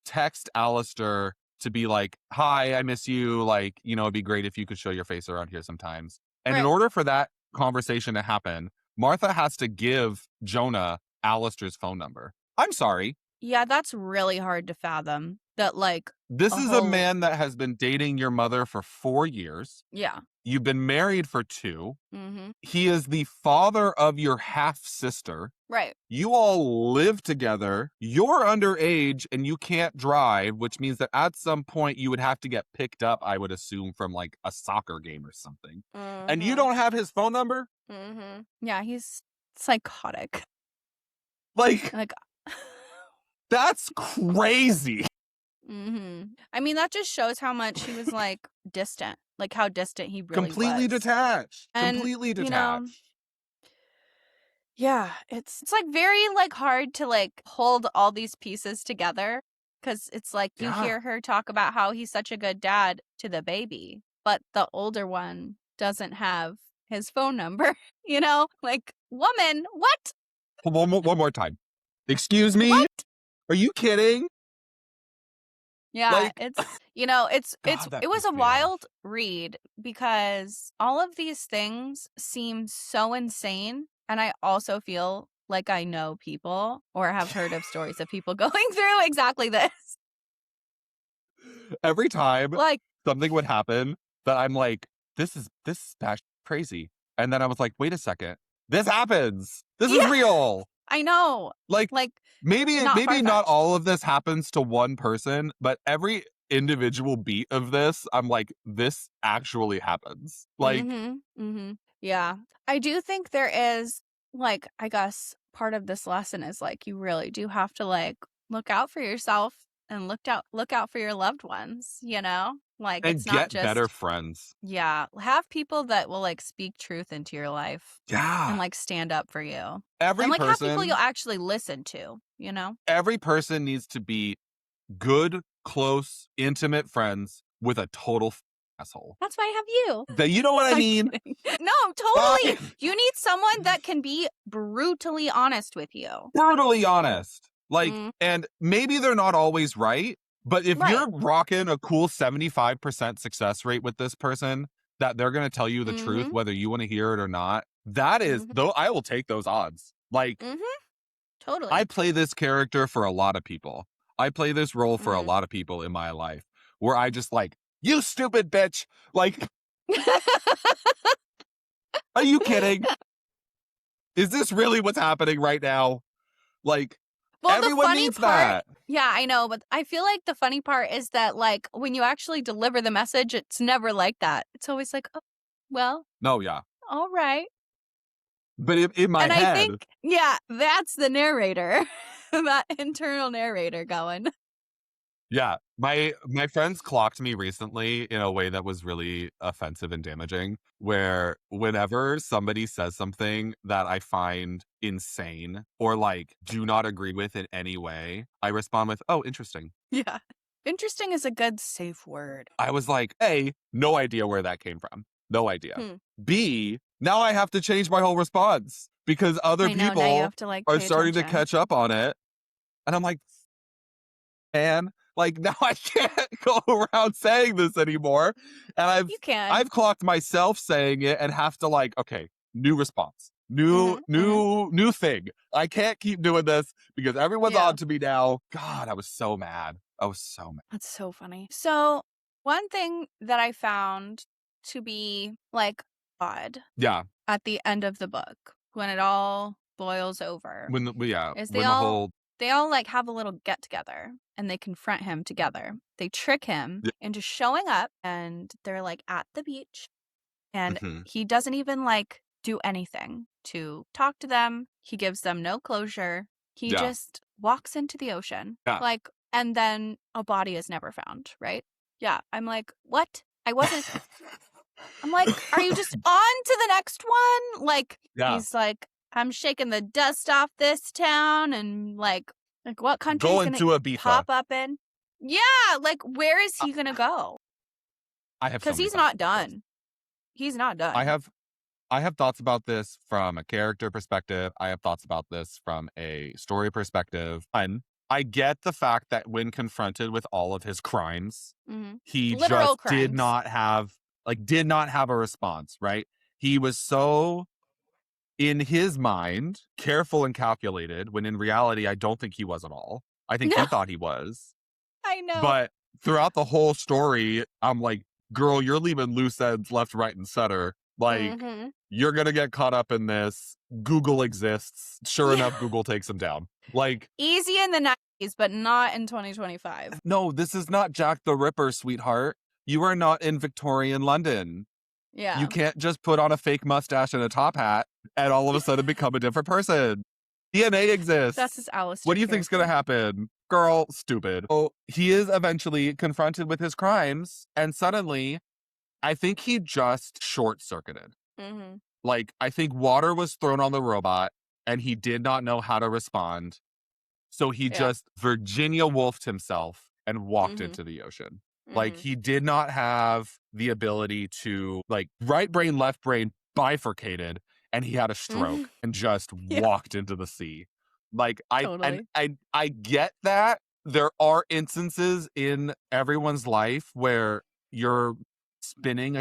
text Alistair to be like, hi, I miss you. Like, it'd be great if you could show your face around here sometimes. And in Right. order for that conversation to happen, Martha has to give Jonah Alistair's phone number. I'm sorry. Yeah, that's really hard to fathom. That like This a is a whole man that has been dating your mother for 4 years. Yeah. You've been married for 2. Mhm. He is the father of your half sister. Right. You all live together. You're underage and you can't drive, which means that at some point you would have to get picked up, I would assume, from like a soccer game or something. And you Mhm. don't have his phone number? Mhm. Yeah, he's psychotic. Like, Like that's crazy. Mhm. I mean, that just shows how much he was like distant. Like how distant he really Completely was. detached. And, Completely you know, detached. yeah, it's like very like hard to like hold all these pieces together cuz it's like you Yeah. hear her talk about how he's such a good dad to the baby, but the older one doesn't have his phone number, you know? Like, woman, what? One more time. Excuse me? What? Are you kidding? Yeah, Like, it's God, that it was a pissed me off. wild read because all of these things seem so insane, and I also feel like I know people or have heard of stories of people going through exactly this. Every time Like, something would happen that I'm like, this is crazy. And then I was like, wait a second. This happens. This is yeah, real. I know. Like, Like, not maybe not far-fetched. all of this happens to one person, but every individual beat of this, I'm like, this actually happens. Like, Mhm. Mhm. Yeah. I do think there is like I guess part of this lesson is like you really do have to like look out for yourself and look out for your loved ones, you know? Like and it's not get better just friends. yeah, have people that will like speak truth into your life and Yeah. like stand up for you. And Every like have people you'll person, actually listen to, you know? every person needs to be good, close, intimate friends with a total asshole. That's why I have you. You know what I I'm mean? kidding. No, totally. You need someone that can be brutally honest with you. Brutally honest. Like, Mm, and maybe they're not always right, but if right. you're rocking a cool 75% success rate with this person, that they're going to tell you the truth, Mhm. whether you want to hear it or not, that is, Mhm. though, I will take those odds. Like, Mhm. I Totally. play this character for a lot of people. I play this role for a Mm. lot of people in my life where I just like, you stupid bitch. Like, are you kidding? Is this really what's happening right now? Like, Well, the everyone funny needs part that. yeah, I know, but I feel like the funny part is that, like, when you actually deliver the message, it's never like that. It's always like, "Oh, well, No, yeah. alright." But in my And I head, think yeah, that's the narrator. That internal narrator going. yeah, my friends clocked me recently in a way that was really offensive and damaging, where whenever somebody says something that I find insane or like do not agree with in any way, I respond with, "Oh, interesting." Yeah. Interesting is a good safe word. I was like, A, no idea where that came from. No idea. Hmm. B, now I have to change my whole response because other I know, now you people have to, like, are pay starting to attention. catch up on it. And I'm like, man, like now I can't go around saying this anymore. And You can. I've clocked myself saying it and have to like, okay, new response. Mhm, mhm. New thing. I can't keep doing this because everyone's Yeah. on to me now. God, I was so mad. I was so mad. That's so funny. So, one thing that I found to be like odd Yeah. at the end of the book when it all boils over is When the whole they all like have a little get together and they confront him together. They trick him yeah, into showing up and they're like at the beach and mhm, he doesn't even like do anything to talk to them. He gives them no closure. He yeah. just walks into the ocean. Yeah. Like, and then a body is never found, right? Yeah. I'm like, what? I wasn't. I'm like, are you just on to the next one? Like, Yeah. he's like, I'm shaking the dust off this town and like what country he's Going gonna to Ibiza. pop up in? Yeah, like where is I he gonna go? I have so Because many he's thoughts not about this. done. He's not I done. have I have thoughts about this from a character perspective. I have thoughts about this from a story perspective. One, I get the fact that when confronted with all of his crimes, he Literal just did crimes. not have a response, right? He was so, in his mind, careful and calculated, when in reality, I don't think he was at all. I think No, he thought he was. I know. But throughout the whole story, I'm like, girl, you're leaving loose ends left, right, and center. Like, you're going to get caught up in this. Google exists. Sure enough, Google takes him down. Like, easy in the 90s, but not in 2025. no, this is not Jack the Ripper, sweetheart. You are not in Victorian London. Yeah. You can't just put on a fake mustache and a top hat and all of a sudden become a different person. DNA exists. That's his Alistair What do you think's going to happen? Girl, stupid. Oh, he is eventually confronted with his crimes, and suddenly, I think he just short-circuited. Like, I think water was thrown on the robot, and he did not know how to respond. So he just Virginia Woolfed himself and walked into the ocean. Like, he did not have the ability to, like, right brain, left brain bifurcated, and he had a stroke and just walked into the sea. Like, I get that there are instances in everyone's life where you're spinning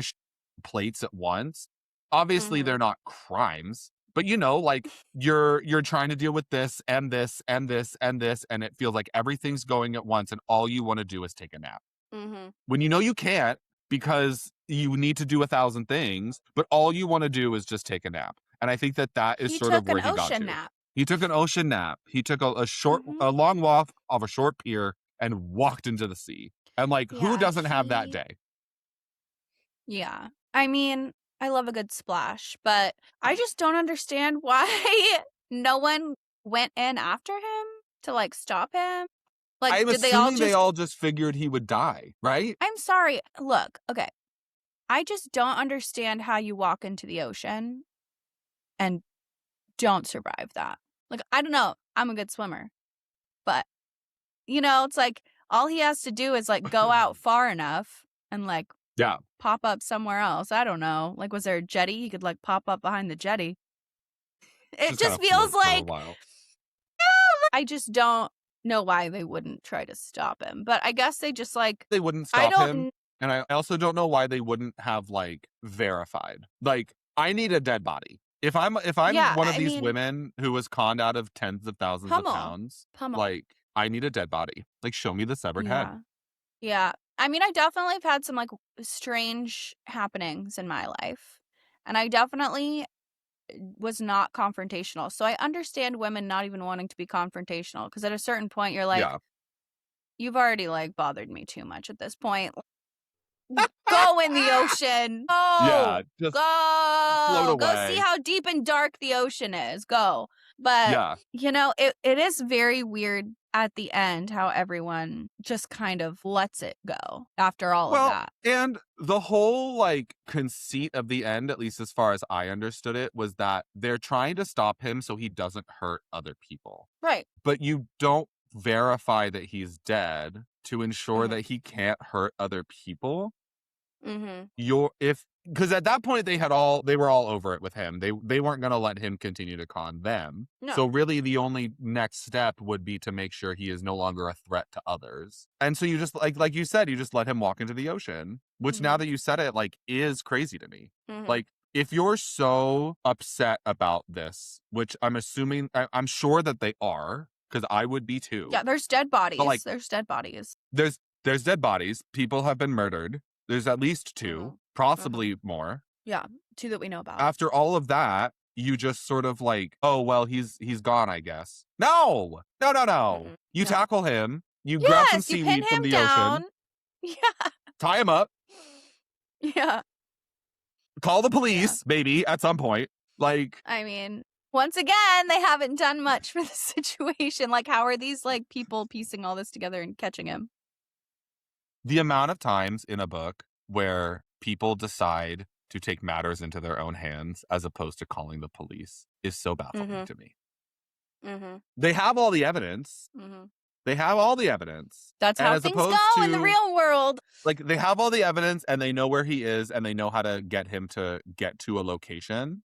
plates at once. Obviously, they're not crimes, but like you're trying to deal with this and this and this and this, and it feels like everything's going at once, and all you want to do is take a nap. When you can't because you need to do 1,000 things, but all you want to do is just take a nap. And I think that is sort of where he got to. Nap. He took an ocean nap. He took a long walk off a short pier and walked into the sea. And like, who doesn't have that day? Yeah. I mean, I love a good splash, but I just don't understand why no one went in after him to like stop him. Like, I'm did assuming they all just figured he would die, right? I'm sorry. Look, okay. I just don't understand how you walk into the ocean and don't survive that. Like, I don't know. I'm a good swimmer. But, it's like all he has to do is like go out far enough and like pop up somewhere else. I don't know. Like, was there a jetty? He could like pop up behind the jetty. It just feels like, I just don't know why they wouldn't try to stop him. But I guess they just like, they wouldn't stop him. And I also don't know why they wouldn't have like verified. Like, I need a dead body. If I'm one of these women who was conned out of tens of thousands of pounds, like, I need a dead body. Like, show me the severed head. Yeah. I mean, I definitely have had some like strange happenings in my life. And I definitely was not confrontational. So I understand women not even wanting to be confrontational, because at a certain point you're like, you've already like bothered me too much at this point. Go in the ocean. Just float away. Go see how deep and dark the ocean is. Go. But, it is very weird at the end how everyone just kind of lets it go after all of that. And the whole like conceit of the end, at least as far as I understood it, was that they're trying to stop him so he doesn't hurt other people. Right. But you don't verify that he's dead to ensure that he can't hurt other people. Because at that point they were all over it with him. They weren't going to let him continue to con them. No. So really the only next step would be to make sure he is no longer a threat to others. And so you just like you said, you just let him walk into the ocean, which now that you said it, like, is crazy to me. Like, if you're so upset about this, which I'm sure that they are, because I would be too. Yeah, there's dead bodies. But, like, there's dead bodies. There's dead bodies. People have been murdered. There's at least 2, possibly more. Yeah, 2 that we know about. After all of that, you just sort of like, oh, well, he's gone, I guess. No. You tackle him. You grab some seaweed from the ocean. Yeah. Tie him up. Yeah. Call the police, maybe, at some point. Like, I mean, once again, they haven't done much for the situation. Like, how are these like people piecing all this together and catching him? The amount of times in a book where people decide to take matters into their own hands as opposed to calling the police is so baffling to me. They have all the evidence. They have all the evidence. That's how things go in the real world. Like, they have all the evidence and they know where he is and they know how to get him to get to a location.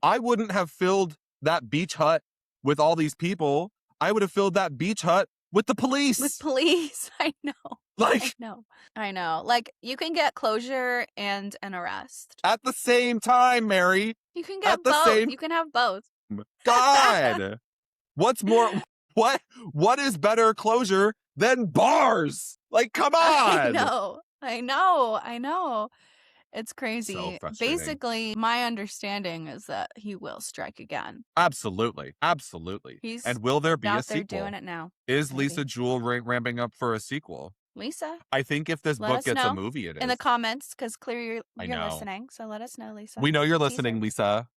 I wouldn't have filled that beach hut with all these people. I would have filled that beach hut with the with police. police. I know. Like, I know. Like, you can get closure and an arrest. at the same time, Mary. You can At get the both. same You can have both. God. What's more, what is better closure than bars? Like, come on. I know. It's So crazy. frustrating. Basically, my understanding is that he will strike again. Absolutely. He's And will there be a out there sequel? doing it now. Is Maybe. Lisa Jewell ramping up for a sequel? Lisa, I think if this let book us gets a know movie, it in the is. comments, because clearly I you're know. listening. So let us know, Lisa. We know you're Teaser. listening, Lisa.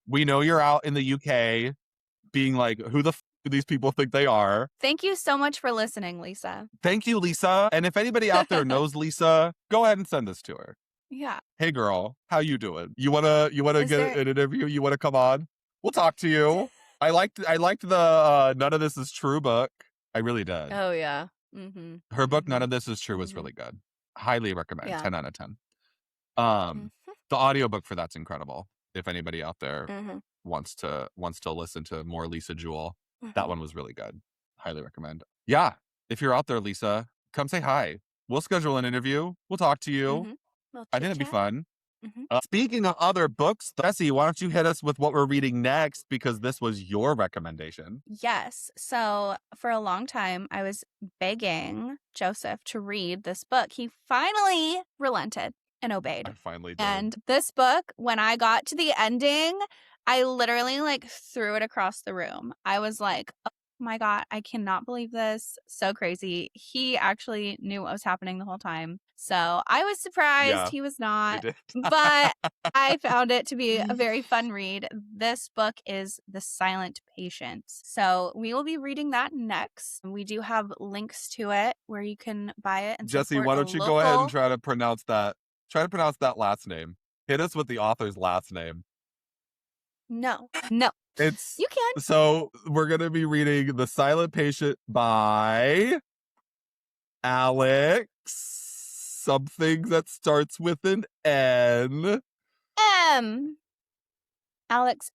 We know you're out in the UK being like, who the do these people think they are? Thank you so much for listening, Lisa. Thank you, Lisa. And if anybody out there knows Lisa, go ahead and send this to her. Yeah. Hey girl, how you doing? You wanna Is get there- an interview? You wanna come on? We'll talk to you. I liked the None of This Is True book. I really did. Oh, yeah. Mm-hmm. Her book None of This Is True was really good. Highly recommend. Yeah. 10 out of 10. Mm-hmm. The audiobook for that's incredible. If anybody out there Mm-hmm. wants to listen to more Lisa Jewell, Mm-hmm. that one was really good. Highly recommend. Yeah, if you're out there, Lisa, come say hi. We'll schedule an interview. We'll talk to you. Mm-hmm. I think it'd be fun. Mm-hmm. Speaking of other books, Bessie, why don't you hit us with what we're reading next? Because this was your recommendation. Yes. So for a long time, I was begging Joseph to read this book. He finally relented and obeyed. I finally did. And this book, when I got to the ending, I literally like threw it across the room. I was like, oh my God, I cannot believe this. So crazy. He actually knew what was happening the whole time. So I was surprised he was not, but I found it to be a very fun read. This book is The Silent Patience. So we will be reading that next. We do have links to it where you can buy it. And Jesse, why don't you go ahead and try to pronounce that? Try to pronounce that last name. Hit us with the author's last name. No. It's You can. So we're gonna be reading The Silent Patient by Alex. Something that starts with an N. Alex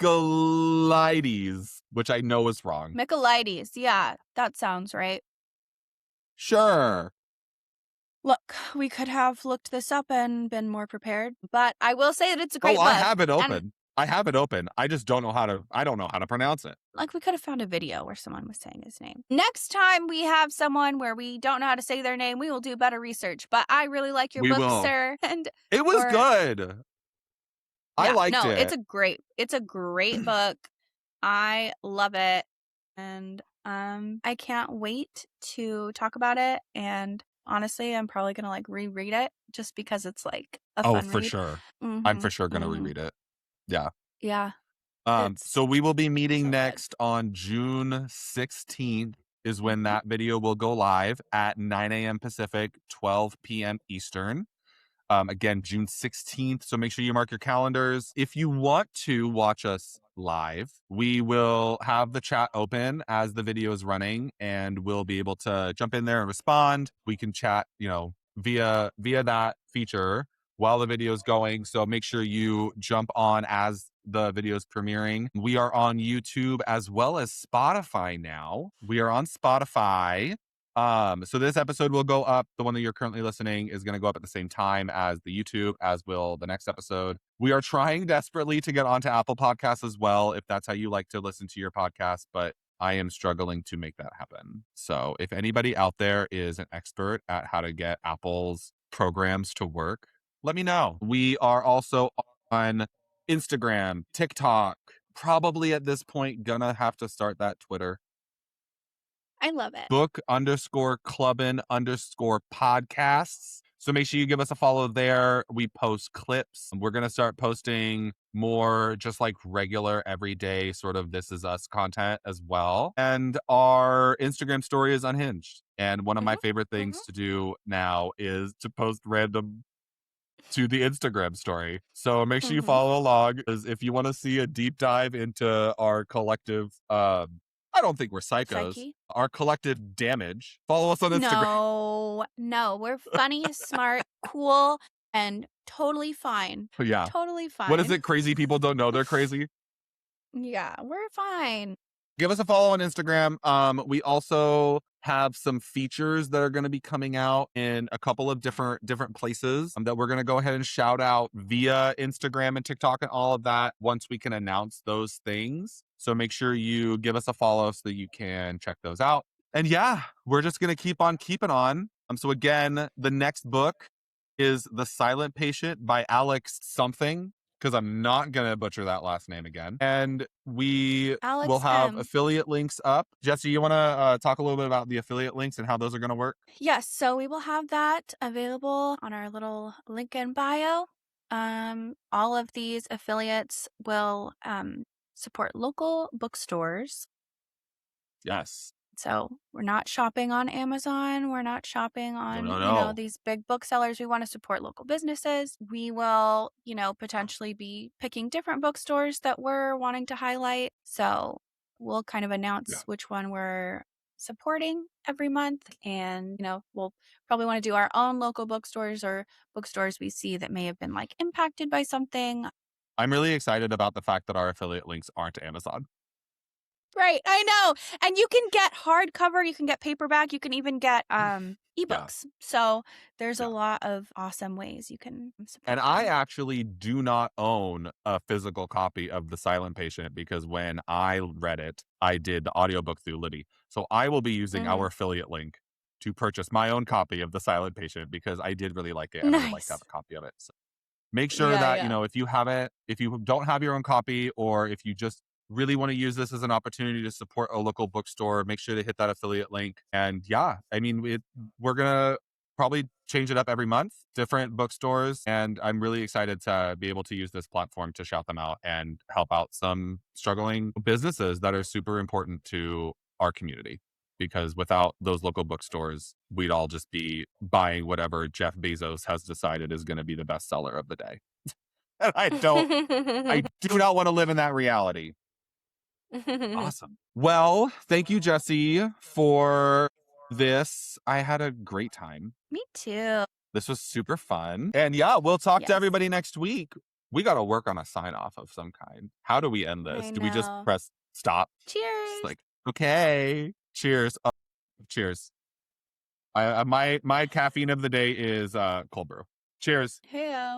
Michaelides, which I know is wrong. Michaelides. Yeah, that sounds right. Sure. Look, we could have looked this up and been more prepared, but I will say that it's a great book. I have it open. I have it open. I just don't know how to pronounce it. Like, we could have found a video where someone was saying his name. Next time we have someone where we don't know how to say their name, we will do better research. But I really like your book, sir. And it was good. I liked it. It's a great book. I love it. And I can't wait to talk about it. And honestly, I'm probably gonna like reread it just because it's like a fun read. Sure. Mm-hmm. I'm for sure gonna reread it. Yeah. Yeah. So we will be meeting next on June 16th is when that video will go live at 9 a.m. Pacific, 12 p.m. Eastern. Again, June 16th. So make sure you mark your calendars. If you want to watch us live, we will have the chat open as the video is running, and we'll be able to jump in there and respond. We can chat, via that feature while the video is going. So make sure you jump on as the video is premiering. We are on YouTube as well as Spotify now. We are on Spotify. So this episode will go up. The one that you're currently listening is going to go up at the same time as the YouTube, as will the next episode. We are trying desperately to get onto Apple Podcasts as well, if that's how you like to listen to your podcast, but I am struggling to make that happen. So if anybody out there is an expert at how to get Apple's programs to work, let me know. We are also on Instagram, TikTok, probably at this point gonna have to start that Twitter. I love it. book_clubbin_podcasts. So make sure you give us a follow there. We post clips. We're going to start posting more just like regular, everyday sort of This Is Us content as well. And our Instagram story is unhinged. And one of my favorite things to do now is to post random to the Instagram story. So make sure you follow along, because if you want to see a deep dive into our collective, I don't think we're psychos. Psyche? Our collective damage. Follow us on Instagram. No, we're funny, smart, cool, and totally fine. Yeah. Totally fine. What is it? Crazy people don't know they're crazy? Yeah, we're fine. give us a follow on Instagram. We also have some features that are going to be coming out in a couple of different places that we're going to go ahead and shout out via Instagram and TikTok and all of that once we can announce those things. So make sure you give us a follow so that you can check those out. And yeah, we're just going to keep on keeping on. So again, the next book is The Silent Patient by Alex something, because I'm not going to butcher that last name again. And we will Alex have M. affiliate links up. Jesse, you want to talk a little bit about the affiliate links and how those are going to work? Yes, so we will have that available on our little link in bio. All of these affiliates will support local bookstores. Yes. So we're not shopping on Amazon. We're not shopping on, No. these big booksellers. We want to support local businesses. We will, potentially be picking different bookstores that we're wanting to highlight. So we'll kind of announce which one we're supporting every month. And, we'll probably want to do our own local bookstores or bookstores we see that may have been like impacted by something. I'm really excited about the fact that our affiliate links aren't Amazon. Right, I know. And you can get hardcover, you can get paperback, you can even get ebooks. Yeah. So there's a lot of awesome ways you can support And them. I actually do not own a physical copy of The Silent Patient because when I read it, I did the audiobook through Libby. So I will be using our affiliate link to purchase my own copy of The Silent Patient because I did really like it and I would like to have a copy of it. So make sure that, if you don't have your own copy or if you just really want to use this as an opportunity to support a local bookstore, make sure to hit that affiliate link. And yeah, I mean, we're going to probably change it up every month, different bookstores. And I'm really excited to be able to use this platform to shout them out and help out some struggling businesses that are super important to our community. Because without those local bookstores, we'd all just be buying whatever Jeff Bezos has decided is going to be the bestseller of the day. And I do not want to live in that reality. Awesome. Well, thank you, Jesse, for this. I had a great time. Me too. This was super fun. And yeah, we'll talk to everybody next week. We got to work on a sign off of some kind. How do we end this? I Do we just know. press stop? Cheers. Just like, okay, cheers. Cheers. My caffeine of the day is cold brew. Cheers. Heyo.